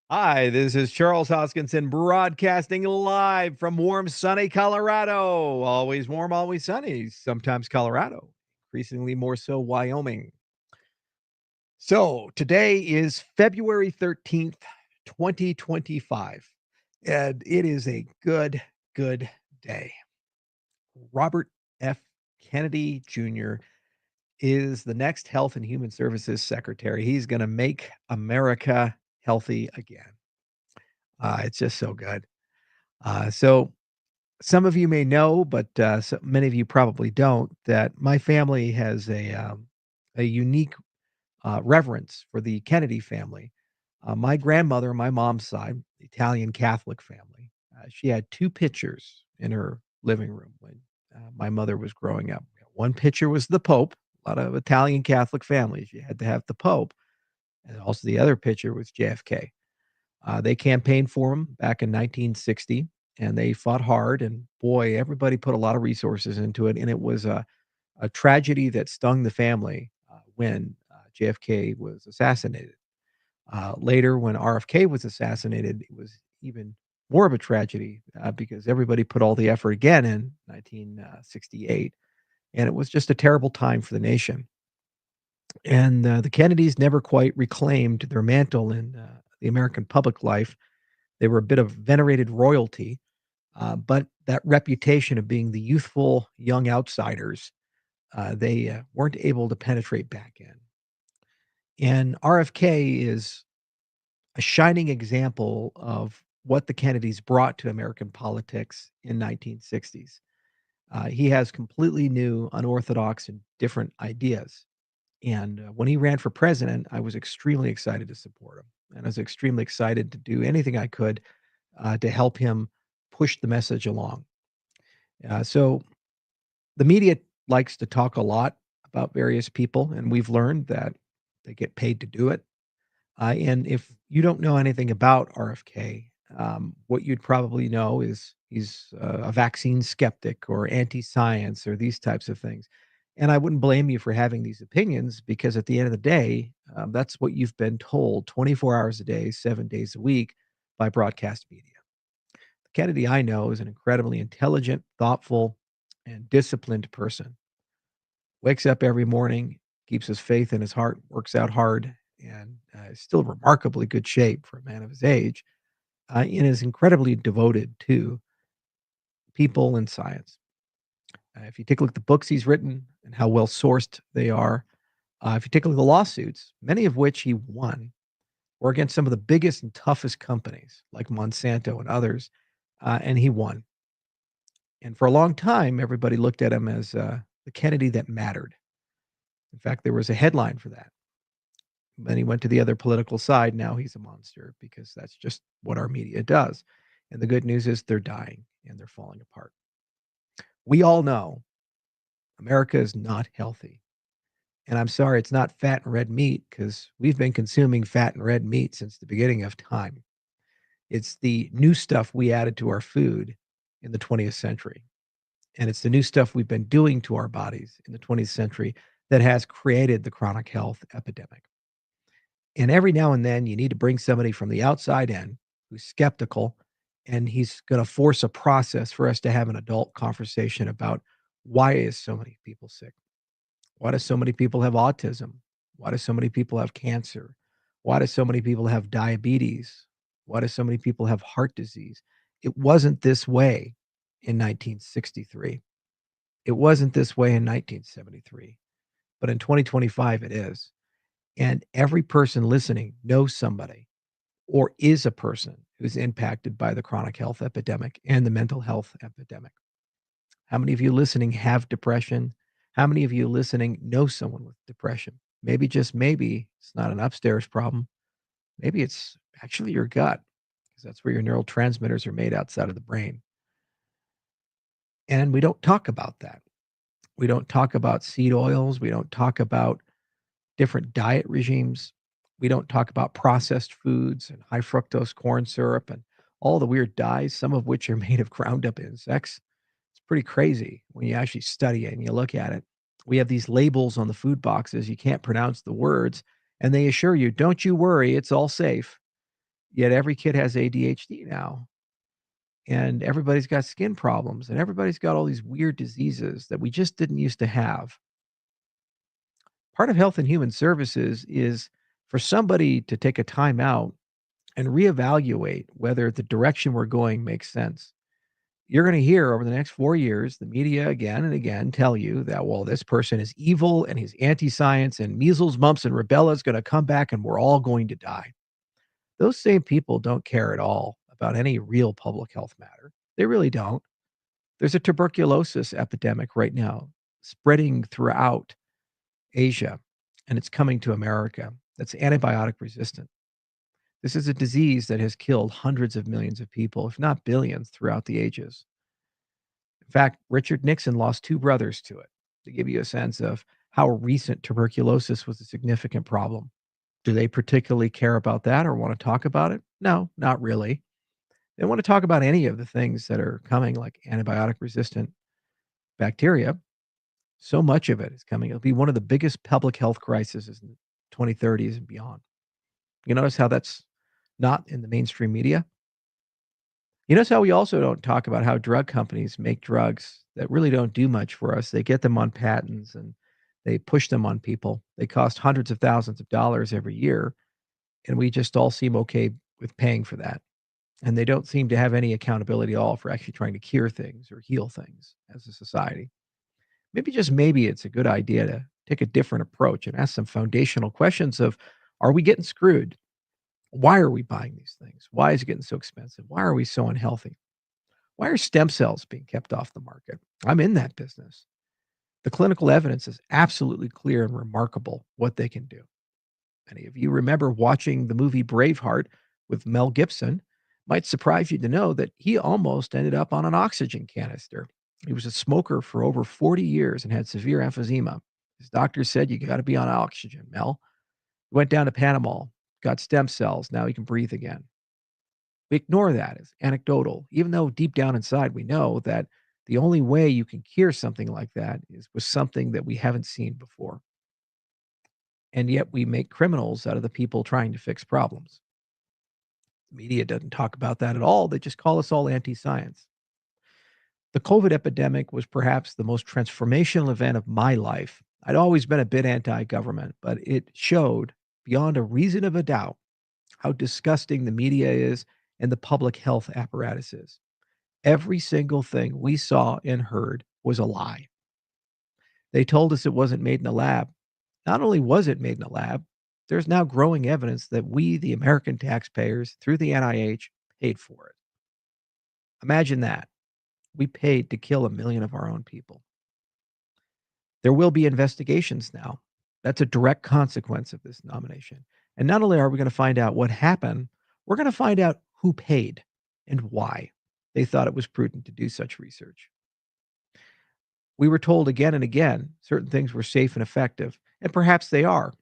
Hi, this is Charles Hoskinson broadcasting live from warm, sunny Colorado. Always warm, always sunny. Sometimes Colorado, increasingly more so Wyoming. So today is February 13th, 2025, and it is a good day. Robert F. Kennedy Jr. is the next Health and Human Services Secretary. He's going to make America healthy again. It's just so good. So some of you may know, but many of you probably don't, that my family has a unique reverence for the Kennedy family. My grandmother, my mom's side, the Italian Catholic family, she had two pictures in her living room when my mother was growing up. One picture was the Pope. A lot of Italian Catholic families, you had to have the Pope. And also the other picture was JFK. They campaigned for him back in 1960, and they fought hard. And boy, everybody put a lot of resources into it. And it was a tragedy that stung the family when JFK was assassinated. Later, when RFK was assassinated, it was even more of a tragedy because everybody put all the effort again in 1968. And it was just a terrible time for the nation. And the Kennedys never quite reclaimed their mantle in the American public life. They were a bit of venerated royalty, but that reputation of being the youthful young outsiders, they weren't able to penetrate back in. And RFK is a shining example of what the Kennedys brought to American politics in 1960s. He has completely new, unorthodox, and different ideas. And when he ran for president, I was extremely excited to support him, and I was extremely excited to do anything I could to help him push the message along. So the media likes to talk a lot about various people, and we've learned that they get paid to do it. And if you don't know anything about RFK, what you'd probably know is he's a vaccine skeptic or anti-science or these types of things. And I wouldn't blame you for having these opinions because at the end of the day, that's what you've been told 24 hours a day, 7 days a week by broadcast media. The Kennedy I know is an incredibly intelligent, thoughtful, and disciplined person. Wakes up every morning, keeps his faith in his heart, works out hard, and is still remarkably good shape for a man of his age, and is incredibly devoted to people and science. If you take a look at the books he's written and how well sourced they are, if you take a look at the lawsuits, many of which he won, were against some of the biggest and toughest companies like Monsanto and others, and he won. And for a long time, everybody looked at him as the Kennedy that mattered. In fact, there was a headline for that. Then he went to the other political side. Now he's a monster because that's just what our media does. And the good news is they're dying and they're falling apart. We all know America is not healthy. And I'm sorry, it's not fat and red meat because we've been consuming fat and red meat since the beginning of time. It's the new stuff we added to our food in the 20th century. And it's the new stuff we've been doing to our bodies in the 20th century that has created the chronic health epidemic. And every now and then, you need to bring somebody from the outside in who's skeptical, and he's going to force a process for us to have an adult conversation about why is so many people sick? Why do so many people have autism? Why do so many people have cancer? Why do so many people have diabetes? Why do so many people have heart disease? It wasn't this way in 1963. It wasn't this way in 1973. But in 2025, it is. And every person listening knows somebody or is a person who's impacted by the chronic health epidemic and the mental health epidemic. How many of you listening have depression? How many of you listening know someone with depression? Maybe, just maybe, it's not an upstairs problem. Maybe it's actually your gut, because that's where your neurotransmitters are made outside of the brain. And we don't talk about that. We don't talk about seed oils. We don't talk about different diet regimes. We don't talk about processed foods and high fructose corn syrup and all the weird dyes, some of which are made of ground up insects. It's pretty crazy when you actually study it and you look at it. We have these labels on the food boxes. You can't pronounce the words, and they assure you, don't you worry, it's all safe. Yet every kid has ADHD now, and everybody's got skin problems, and everybody's got all these weird diseases that we just didn't used to have. Part of Health and Human Services is for somebody to take a time out and reevaluate whether the direction we're going makes sense. You're going to hear over the next 4 years the media again and again tell you that, well, this person is evil and he's anti science and measles, mumps, and rubella is going to come back and we're all going to die. Those same people don't care at all about any real public health matter. They really don't. There's a tuberculosis epidemic right now spreading throughout Asia, and it's coming to America. That's antibiotic resistant. This is a disease that has killed hundreds of millions of people, if not billions, throughout the ages. In fact, Richard Nixon lost two brothers to it, to give you a sense of how recent tuberculosis was a significant problem. Do they particularly care about that or want to talk about it? No, not really. They don't want to talk about any of the things that are coming, like antibiotic resistant bacteria. So much of it is coming. It'll be one of the biggest public health crises in the 2030s and beyond. You notice how that's not in the mainstream media? You notice how we also don't talk about how drug companies make drugs that really don't do much for us. They get them on patents and they push them on people. They cost hundreds of thousands of dollars every year, and we just all seem okay with paying for that. And they don't seem to have any accountability at all for actually trying to cure things or heal things as a society. Maybe just maybe it's a good idea to take a different approach and ask some foundational questions of, are we getting screwed? Why are we buying these things? Why is it getting so expensive? Why are we so unhealthy? Why are stem cells being kept off the market? I'm in that business. The clinical evidence is absolutely clear and remarkable what they can do. Many of you remember watching the movie Braveheart with Mel Gibson. Might surprise you to know that he almost ended up on an oxygen canister. He was a smoker for over 40 years and had severe emphysema. His doctor said, "You got to be on oxygen, Mel." He went down to Panama, got stem cells. Now he can breathe again. We ignore that as anecdotal, even though deep down inside we know that the only way you can cure something like that is with something that we haven't seen before. And yet we make criminals out of the people trying to fix problems. The media doesn't talk about that at all. They just call us all anti science. The COVID epidemic was perhaps the most transformational event of my life. I'd always been a bit anti government, but it showed beyond a reason of a doubt how disgusting the media is and the public health apparatus is. Every single thing we saw and heard was a lie. They told us it wasn't made in a lab. Not only was it made in a lab, there's now growing evidence that we, the American taxpayers, through the NIH, paid for it. Imagine that. We paid to kill a million of our own people. There will be investigations now. That's a direct consequence of this nomination. And not only are we going to find out what happened, we're going to find out who paid and why they thought it was prudent to do such research. We were told again and again certain things were safe and effective, and perhaps they are.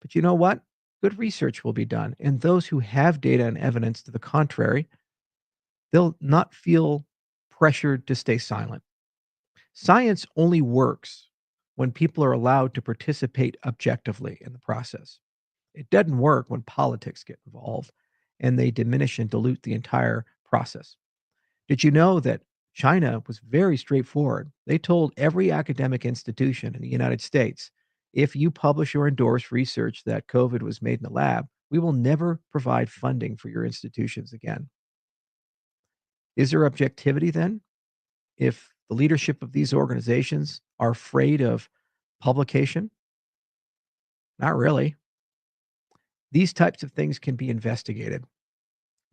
But you know what? Good research will be done. And those who have data and evidence to the contrary, they'll not feel pressured to stay silent. Science only works when people are allowed to participate objectively in the process. It doesn't work when politics get involved and they diminish and dilute the entire process. Did you know that China was very straightforward? They told every academic institution in the United States, if you publish or endorse research that COVID was made in a lab, we will never provide funding for your institutions again. Is there objectivity then? If the leadership of these organizations are afraid of publication? Not really. These types of things can be investigated.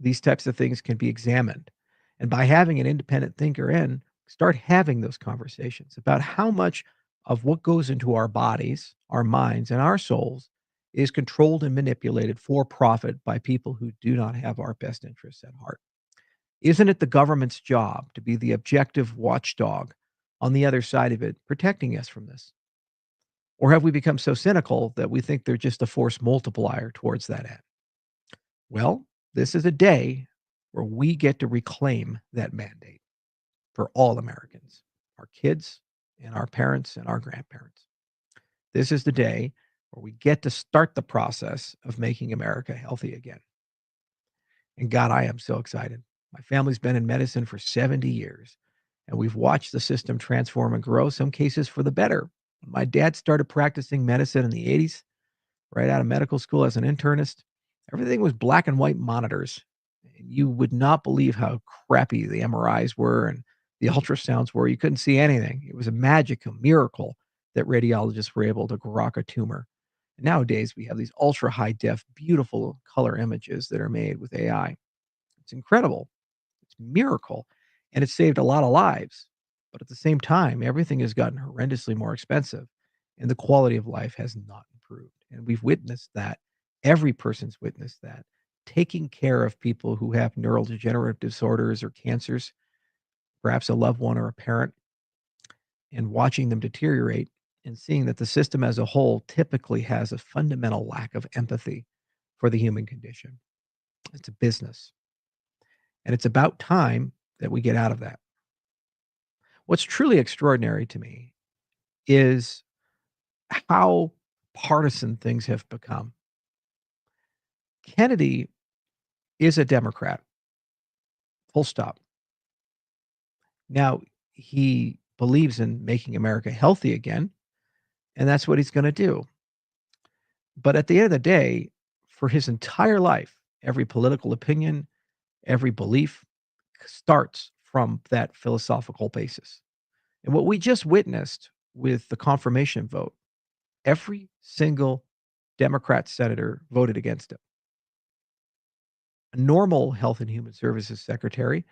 These types of things can be examined. And by having an independent thinker in, start having those conversations about how much of what goes into our bodies, our minds, and our souls is controlled and manipulated for profit by people who do not have our best interests at heart. Isn't it the government's job to be the objective watchdog on the other side of it, protecting us from this? Or have we become so cynical that we think they're just a force multiplier towards that end? Well, this is a day where we get to reclaim that mandate for all Americans, our kids and our parents and our grandparents. This is the day where we get to start the process of making America healthy again. And God, I am so excited. My family's been in medicine for 70 years, and we've watched the system transform and grow, some cases for the better. My dad started practicing medicine in the 80s, right out of medical school as an internist. Everything was black and white monitors. You would not believe how crappy the MRIs were and the ultrasounds were. You couldn't see anything. It was a magic, a miracle that radiologists were able to grok a tumor. Nowadays, we have these ultra high def, beautiful color images that are made with AI. It's incredible. It's a miracle. And it saved a lot of lives. But at the same time, everything has gotten horrendously more expensive and the quality of life has not improved. And we've witnessed that. Every person's witnessed that. Taking care of people who have neurodegenerative disorders or cancers, perhaps a loved one or a parent, and watching them deteriorate and seeing that the system as a whole typically has a fundamental lack of empathy for the human condition. It's a business. And it's about time that we get out of that. What's truly extraordinary to me is how partisan things have become. Kennedy is a Democrat, full stop. Now, he believes in making America healthy again, and that's what he's going to do. But at the end of the day, for his entire life, every political opinion, every belief starts from that philosophical basis. And what we just witnessed with the confirmation vote, every single Democrat senator voted against him. A normal Health and Human Services secretary,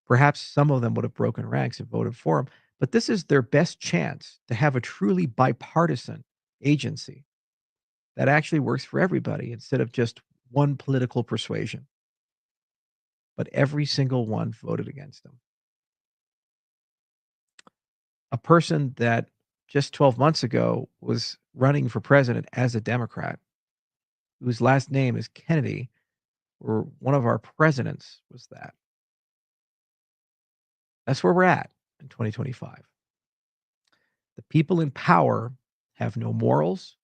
perhaps some of them would have broken ranks and voted for him, but this is their best chance to have a truly bipartisan agency that actually works for everybody instead of just one political persuasion. But every single one voted against him. A person that just 12 months ago was running for president as a Democrat, whose last name is Kennedy, or one of our presidents was that. That's where we're at in 2025. The people in power have no morals.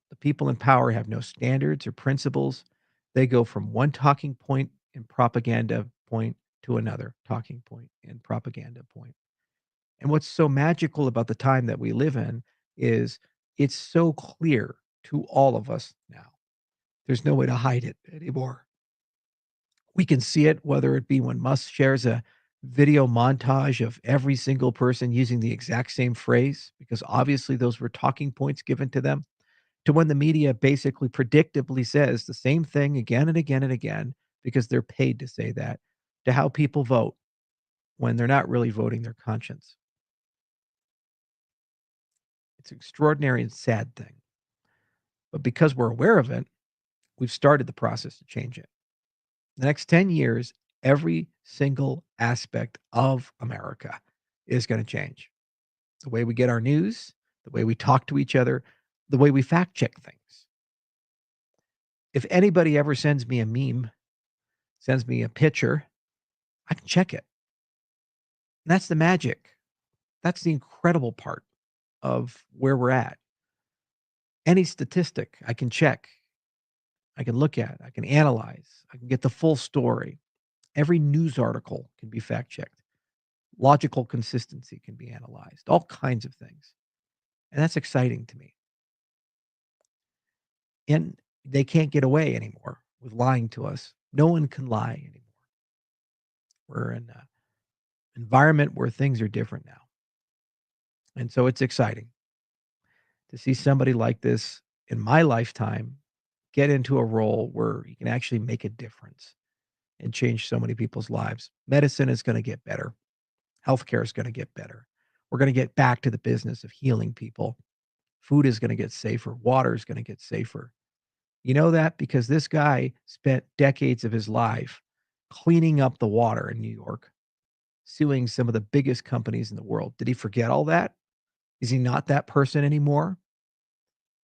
The people in power have no standards or principles. They go from one talking point and propaganda point to another talking point and propaganda point. And what's so magical about the time that we live in is it's so clear to all of us now. There's no way to hide it anymore. We can see it, whether it be when Musk shares a video montage of every single person using the exact same phrase, because obviously those were talking points given to them, to when the media basically predictably says the same thing again and again and again because they're paid to say that, to how people vote when they're not really voting their conscience. It's an extraordinary and sad thing. But because we're aware of it, we've started the process to change it. The next 10 years, every single aspect of America is going to change. The way we get our news, the way we talk to each other, the way we fact check things. If anybody ever sends me a meme, sends me a picture, I can check it. And that's the magic. That's the incredible part of where we're at. Any statistic I can check, I can look at, I can analyze, I can get the full story. Every news article can be fact checked. Logical consistency can be analyzed, all kinds of things. And that's exciting to me. And they can't get away anymore with lying to us. No one can lie anymore. We're in an environment where things are different now. And so it's exciting to see somebody like this in my lifetime get into a role where he can actually make a difference and change so many people's lives. Medicine is going to get better. Healthcare is going to get better. We're going to get back to the business of healing people. Food is going to get safer. Water is going to get safer. You know that because this guy spent decades of his life cleaning up the water in New York, suing some of the biggest companies in the world. Did he forget all that? Is he not that person anymore?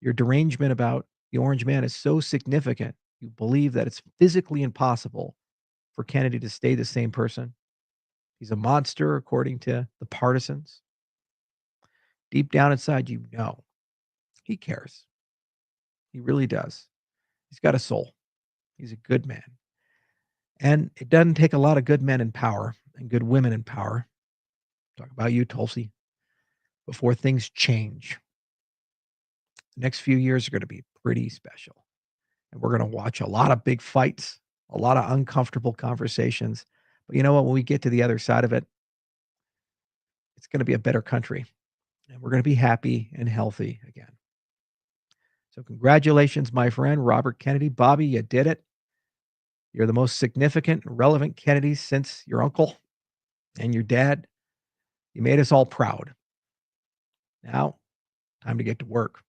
Your derangement about the Orange Man is so significant, you believe that it's physically impossible for Kennedy to stay the same person. He's a monster, according to the partisans. Deep down inside, you know he cares. He really does. He's got a soul. He's a good man. And it doesn't take a lot of good men in power and good women in power. Talk about you, Tulsi, before things change. The next few years are going to be pretty special. And we're going to watch a lot of big fights, a lot of uncomfortable conversations. But you know what? When we get to the other side of it, it's going to be a better country and we're going to be happy and healthy again. So, congratulations, my friend, Robert Kennedy. Bobby, you did it. You're the most significant and relevant Kennedy since your uncle and your dad. You made us all proud. Now, time to get to work.